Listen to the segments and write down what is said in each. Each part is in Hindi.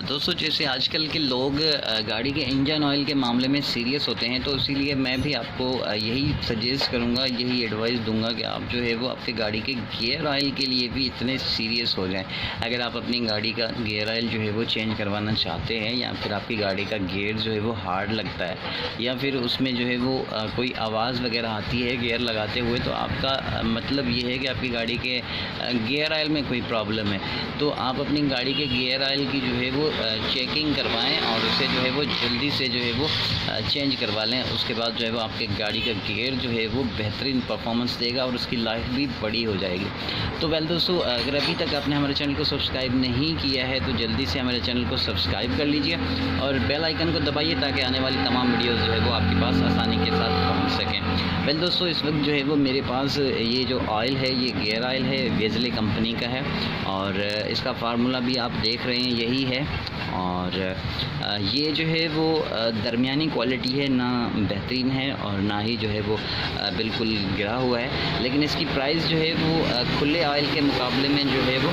दोस्तों जैसे आजकल के लोग गाड़ी के इंजन ऑयल के मामले में सीरियस होते हैं, तो इसीलिए मैं भी आपको यही सजेस्ट करूंगा, यही एडवाइस दूंगा कि आप जो है वो आपके गाड़ी के गियर ऑयल के लिए भी इतने सीरियस हो जाएं। अगर आप अपनी गाड़ी का गियर ऑयल जो है वो चेंज करवाना चाहते हैं, या फिर आपकी गाड़ी का गियर जो है वो हार्ड लगता है, या फिर उसमें जो है वो कोई आवाज़ वगैरह आती है गियर लगाते हुए, तो आपका मतलब ये है कि आपकी गाड़ी के गियर ऑयल में कोई प्रॉब्लम है। तो आप अपनी गाड़ी के गियर ऑयल की जो है वो चेकिंग करवाएं और उसे जो है वो जल्दी से जो है वो चेंज करवा लें। उसके बाद जो है वो आपके गाड़ी का गियर जो है वो बेहतरीन परफॉर्मेंस देगा और उसकी लाइफ भी बड़ी हो जाएगी। तो वेल दोस्तों, अगर अभी तक आपने हमारे चैनल को सब्सक्राइब नहीं किया है तो जल्दी से हमारे चैनल को सब्सक्राइब कर लीजिए और बेल आइकन को दबाइए ताकि आने वाली तमाम वीडियोज़ जो है वो आपके पास आसानी के साथ पहुँच सकें। वेल दोस्तों, इस वक्त जो है वो मेरे पास ये जो ऑयल है, ये गियर ऑयल है, वेजले कंपनी का है और इसका फार्मूला भी आप देख रहे हैं यही है। और ये जो है वो दरमियानी क्वालिटी है, ना बेहतरीन है और ना ही जो है वो बिल्कुल गिरा हुआ है, लेकिन इसकी प्राइस जो है वो खुले ऑयल के मुकाबले में जो है वो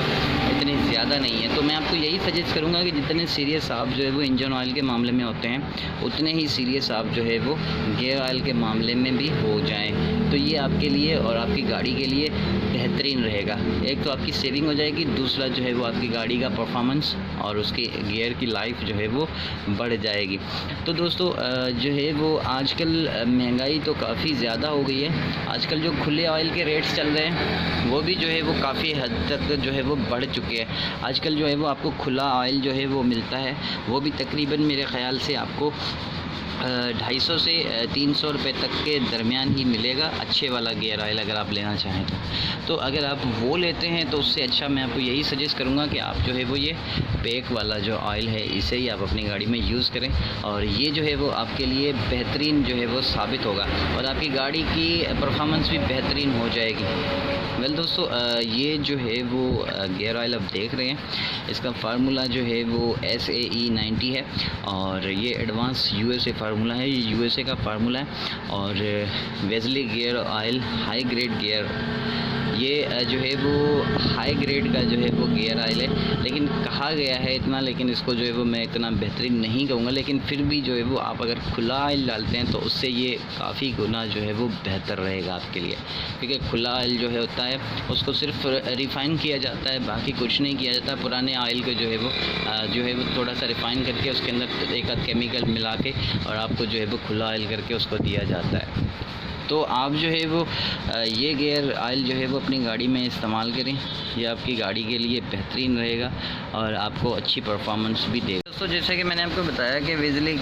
इतनी ज़्यादा नहीं है। तो मैं आपको यही सजेस्ट करूँगा कि जितने सीरियस आप जो है वो इंजन ऑयल के मामले में होते हैं, उतने ही सीरियस आप जो है वो गियर ऑयल के मामले में भी हो जाएं। तो ये आपके लिए और आपकी गाड़ी के लिए बेहतरीन रहेगा। एक तो आपकी सेविंग हो जाएगी, दूसरा जो है वो आपकी गाड़ी का परफॉर्मेंस और उसकी गियर की लाइफ जो है वो बढ़ जाएगी। तो दोस्तों जो है वो आजकल महंगाई तो काफ़ी ज़्यादा हो गई है। आजकल जो खुले ऑयल के रेट्स चल रहे हैं वो भी जो है वो काफ़ी हद तक जो है वो बढ़ चुके हैं। आजकल जो है वो आपको खुला ऑयल जो है वो मिलता है, वो भी तकरीबन मेरे ख़्याल से आपको 250 से 300 रुपये तक के दरमियान ही मिलेगा, अच्छे वाला गियर ऑयल अगर आप लेना चाहें तो अगर आप वो लेते हैं तो उससे अच्छा मैं आपको यही सजेस्ट करूँगा कि आप जो है वो ये पैक वाला जो ऑयल है इसे ही आप अपनी गाड़ी में यूज़ करें और ये जो है वो आपके लिए बेहतरीन जो है वो साबित होगा और आपकी गाड़ी की परफॉर्मेंस भी बेहतरीन हो जाएगी। वेल दोस्तों, ये जो है वो गियर ऑयल आप देख रहे हैं, इसका फार्मूला जो है वो SAE 90 है और ये एडवांस USA फार्मूला है, ये USA का फार्मूला है। और Wesley gear oil high grade gear, ये जो है वो हाई ग्रेड का जो है वो गियर ऑयल है, लेकिन कहा गया है इतना, लेकिन इसको जो है वो मैं इतना बेहतरीन नहीं कहूँगा, लेकिन फिर भी जो है वो आप अगर खुला ऑयल डालते हैं तो उससे ये काफ़ी गुना जो है वो बेहतर रहेगा आपके लिए, क्योंकि खुला ऑयल जो है होता है उसको सिर्फ रिफ़ाइन किया जाता है, बाकी कुछ नहीं किया जाता। पुराने ऑयल को जो है वो थोड़ा सा रिफ़ाइन करके उसके अंदर एक आध केमिकल मिला के और आपको जो है वो खुला ऑयल करके उसको दिया जाता है। तो आप जो है वो ये गियर ऑयल जो है वो अपनी गाड़ी में इस्तेमाल करें, ये आपकी गाड़ी के लिए बेहतरीन रहेगा और आपको अच्छी परफॉर्मेंस भी देगा। दोस्तों जैसे कि मैंने आपको बताया कि वेजली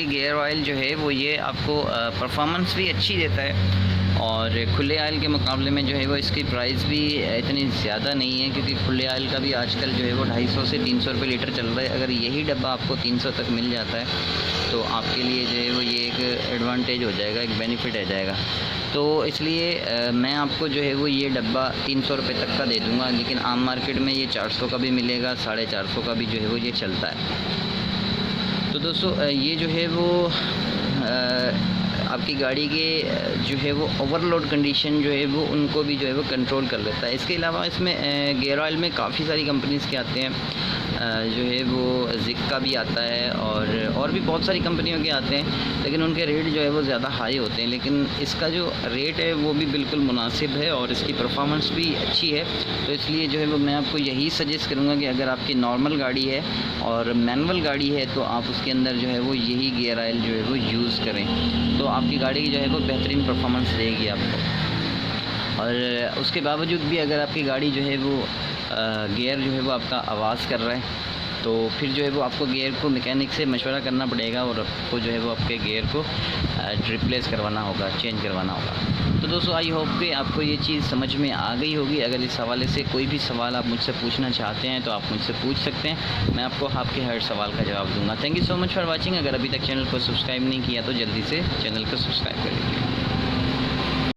गियर ऑयल जो है वो ये आपको परफॉर्मेंस भी अच्छी देता है और खुले ऑयल के मुकाबले में जो है वो इसकी प्राइस भी इतनी ज़्यादा नहीं है, क्योंकि खुले ऑयल का भी आजकल जो है वो 250 से 300 रुपये लीटर चल रहा है। अगर यही डब्बा आपको 300 तक मिल जाता है तो आपके लिए जो है वो ये एक एडवांटेज हो जाएगा, एक बेनिफिट आ जाएगा। तो इसलिए मैं आपको जो है वो ये डब्बा 300 रुपये तक का दे दूँगा, लेकिन आम मार्केट में ये 400 का भी मिलेगा, 450 का भी जो है वो ये चलता है। तो दोस्तों ये जो है वो आपकी गाड़ी के जो है वो ओवरलोड कंडीशन जो है वो उनको भी जो है वो कंट्रोल कर लेता है। इसके अलावा इसमें गियर ऑयल में काफ़ी सारी कंपनीज़ के आते हैं, जो है वो जिक का भी आता है और भी बहुत सारी कंपनियों के आते हैं, लेकिन उनके रेट जो है वो ज़्यादा हाई होते हैं, लेकिन इसका जो रेट है वो भी बिल्कुल मुनासिब है और इसकी परफॉर्मेंस भी अच्छी है। तो इसलिए जो है वो मैं आपको यही सजेस्ट करूँगा कि अगर आपकी नॉर्मल गाड़ी है और मैनुअल गाड़ी है तो आप उसके अंदर जो है वो यही गियर ऑयल जो है वो यूज़ करें, तो आपकी गाड़ी की जो है वो बेहतरीन परफॉर्मेंस देगी आपको। और उसके बावजूद भी अगर आपकी गाड़ी जो है वो गियर जो है वो आपका आवाज़ कर रहा है तो फिर जो है वो आपको गियर को मैकेनिक से मशवरा करना पड़ेगा और आपको जो है वो आपके गियर को रिप्लेस करवाना होगा, चेंज करवाना होगा। तो दोस्तों आई होप कि आपको ये चीज़ समझ में आ गई होगी। अगर इस हवाले से कोई भी सवाल आप मुझसे पूछना चाहते हैं तो आप मुझसे पूछ सकते हैं, मैं आपको आपके हर सवाल का जवाब दूंगा। Thank you so much for watching. अगर अभी तक चैनल को सब्सक्राइब नहीं किया तो जल्दी से चैनल को सब्सक्राइब कर लीजिए।